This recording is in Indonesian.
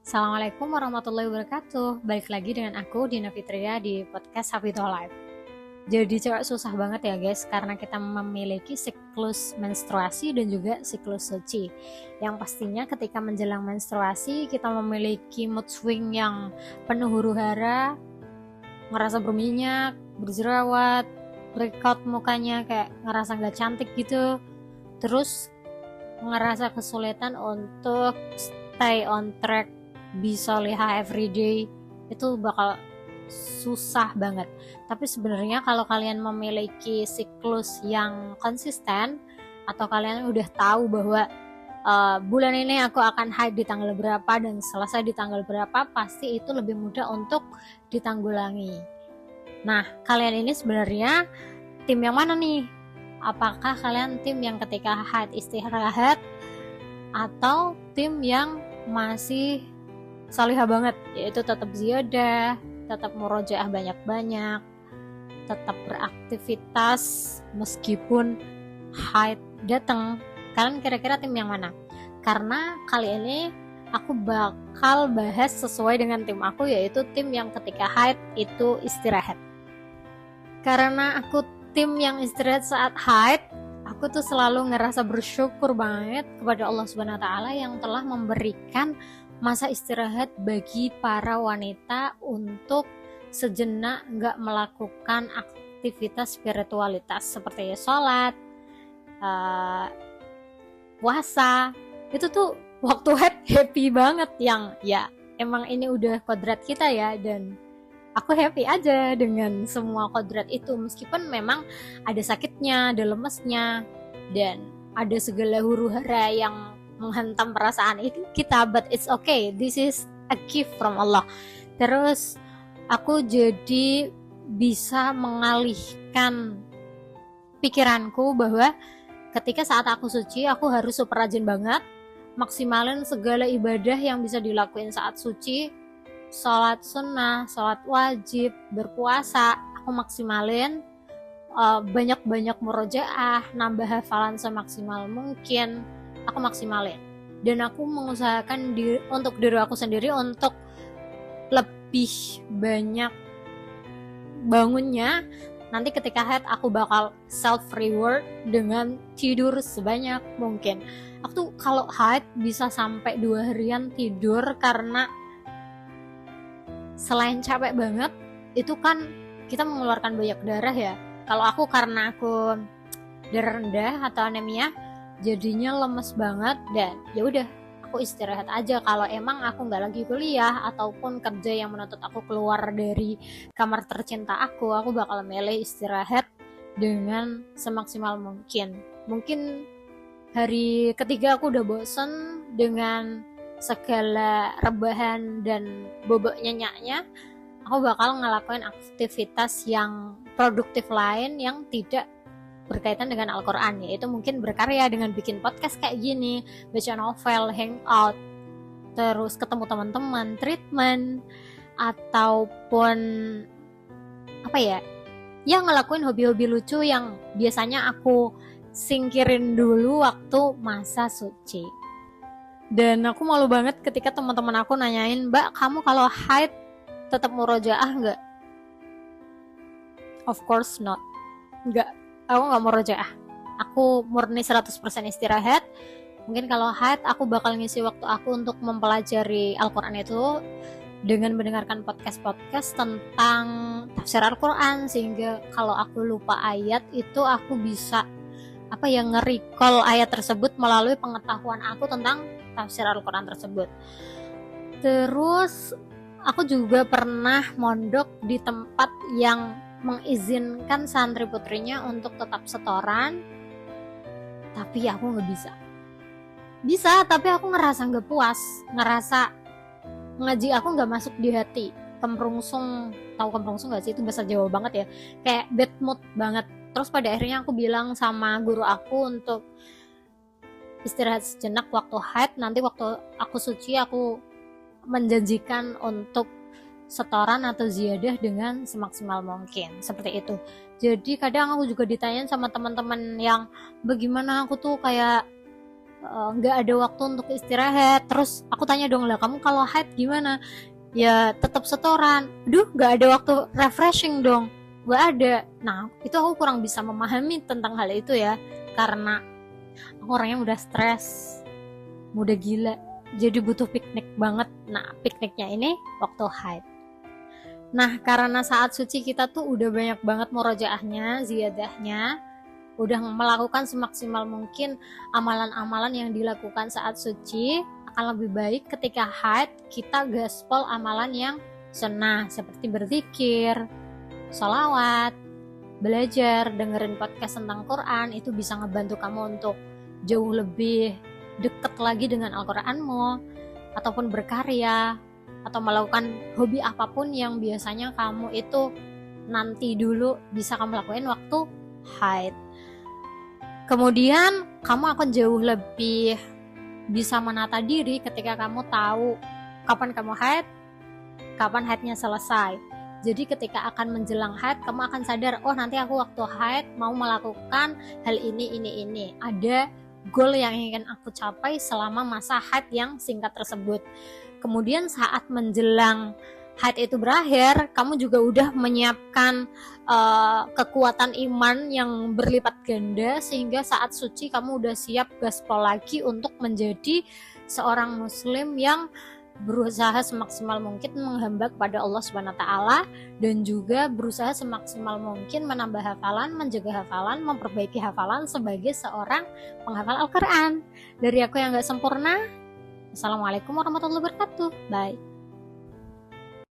Assalamualaikum warahmatullahi wabarakatuh. Balik lagi dengan aku Dina Fitria di podcast Hafidhah Life. Jadi cewek susah banget ya guys, karena kita memiliki siklus menstruasi dan juga siklus suci. Yang pastinya ketika menjelang menstruasi kita memiliki mood swing yang penuh huru-hara, ngerasa berminyak, berjerawat, breakout mukanya kayak ngerasa gak cantik gitu. Terus ngerasa kesulitan untuk stay on track, bisa lihat everyday, itu bakal susah banget. Tapi sebenarnya kalau kalian memiliki siklus yang konsisten, atau kalian udah tahu bahwa bulan ini aku akan haid di tanggal berapa dan selesai di tanggal berapa, pasti itu lebih mudah untuk ditanggulangi. Nah, kalian ini sebenarnya tim yang mana nih? Apakah kalian tim yang ketika haid istirahat, atau tim yang masih salihah banget, yaitu tetap ziyadah, tetap murojaah banyak-banyak, tetap beraktivitas meskipun haid datang? Kalian kira-kira tim yang mana? Karena kali ini aku bakal bahas sesuai dengan tim aku, yaitu tim yang ketika haid itu istirahat. Karena aku tim yang istirahat saat haid, aku tuh selalu ngerasa bersyukur banget kepada Allah Subhanahu wa taala yang telah memberikan masa istirahat bagi para wanita untuk sejenak gak melakukan aktivitas spiritualitas seperti sholat, puasa. Itu tuh waktu happy banget, yang ya emang ini udah kodrat kita ya, dan aku happy aja dengan semua kodrat itu, meskipun memang ada sakitnya, ada lemesnya, dan ada segala huru-hara yang menghantam perasaan itu kita, but it's okay, this is a gift from Allah. Terus aku jadi bisa mengalihkan pikiranku bahwa ketika saat aku suci, aku harus super rajin banget, maksimalin segala ibadah yang bisa dilakuin saat suci, sholat sunnah, sholat wajib, berpuasa, aku maksimalin, banyak-banyak murojaah, nambah hafalan semaksimal mungkin, aku maksimalin. Dan aku mengusahakan untuk diri aku sendiri untuk lebih banyak bangunnya. Nanti ketika haid aku bakal self reward dengan tidur sebanyak mungkin. Aku tuh kalau haid bisa sampai 2 harian tidur, karena selain capek banget, itu kan kita mengeluarkan banyak darah ya. Kalau aku karena aku darah rendah atau anemia, jadinya lemes banget, dan ya udah aku istirahat aja. Kalau emang aku nggak lagi kuliah ataupun kerja yang menuntut aku keluar dari kamar tercinta aku bakal milih istirahat dengan semaksimal mungkin. Mungkin hari ketiga aku udah bosen dengan segala rebahan dan bobok nyenyaknya, aku bakal ngelakuin aktivitas yang produktif lain yang tidak berkaitan dengan Al-Quran, yaitu mungkin berkarya dengan bikin podcast kayak gini, baca novel, hangout, terus ketemu teman-teman, treatment, ataupun apa ya ngelakuin hobi-hobi lucu yang biasanya aku singkirin dulu waktu masa suci. Dan aku malu banget ketika teman-teman aku nanyain, "Mbak, kamu kalau haid tetap murojaah nggak?" Of course not. Nggak, aku nggak murojaah. Aku murni 100% istirahat. Mungkin kalau haid aku bakal ngisi waktu aku untuk mempelajari Al-Quran itu dengan mendengarkan podcast-podcast tentang tafsir Al-Quran, sehingga kalau aku lupa ayat itu aku bisa nge-recall ayat tersebut melalui pengetahuan aku tentang tafsir Al-Quran tersebut. Terus aku juga pernah mondok di tempat yang mengizinkan santri putrinya untuk tetap setoran, tapi aku nggak bisa, tapi aku ngerasa nggak puas, ngerasa ngaji aku nggak masuk di hati, kemprungsung. Tahu kemprungsung nggak sih? Itu bahasa Jawa banget ya, kayak bad mood banget. Terus pada akhirnya aku bilang sama guru aku untuk istirahat sejenak waktu haid, nanti waktu aku suci aku menjanjikan untuk setoran atau ziyadah dengan semaksimal mungkin, seperti itu. Jadi kadang aku juga ditanyain sama teman-teman yang bagaimana aku tuh kayak nggak ada waktu untuk istirahat. Terus aku tanya dong, lah kamu kalau haid gimana? Ya tetap setoran. Nggak ada waktu refreshing dong, nggak ada. Nah itu aku kurang bisa memahami tentang hal itu ya, karena aku orangnya udah stres, udah gila, jadi butuh piknik banget. Nah pikniknya ini waktu haid. Nah karena saat suci kita tuh udah banyak banget murojaahnya, ziyadahnya, udah melakukan semaksimal mungkin amalan-amalan yang dilakukan saat suci, akan lebih baik ketika haid kita gaspol amalan yang sunnah seperti berzikir, sholawat, belajar, dengerin podcast tentang Quran. Itu bisa ngebantu kamu untuk jauh lebih deket lagi dengan Al-Quranmu, ataupun berkarya, atau melakukan hobi apapun yang biasanya kamu itu nanti dulu bisa kamu lakuin waktu haid. Kemudian kamu akan jauh lebih bisa menata diri ketika kamu tahu kapan kamu haid, kapan haidnya selesai. Jadi ketika akan menjelang haid, kamu akan sadar, oh nanti aku waktu haid mau melakukan hal ini. Ada goal yang ingin aku capai selama masa haid yang singkat tersebut. Kemudian saat menjelang haid itu berakhir, kamu juga udah menyiapkan kekuatan iman yang berlipat ganda, sehingga saat suci kamu udah siap gaspol lagi untuk menjadi seorang muslim yang berusaha semaksimal mungkin menghamba kepada Allah Subhanahu wa taala, dan juga berusaha semaksimal mungkin menambah hafalan, menjaga hafalan, memperbaiki hafalan sebagai seorang penghafal Al-Quran. Dari aku yang gak sempurna, Assalamualaikum warahmatullahi wabarakatuh. Bye.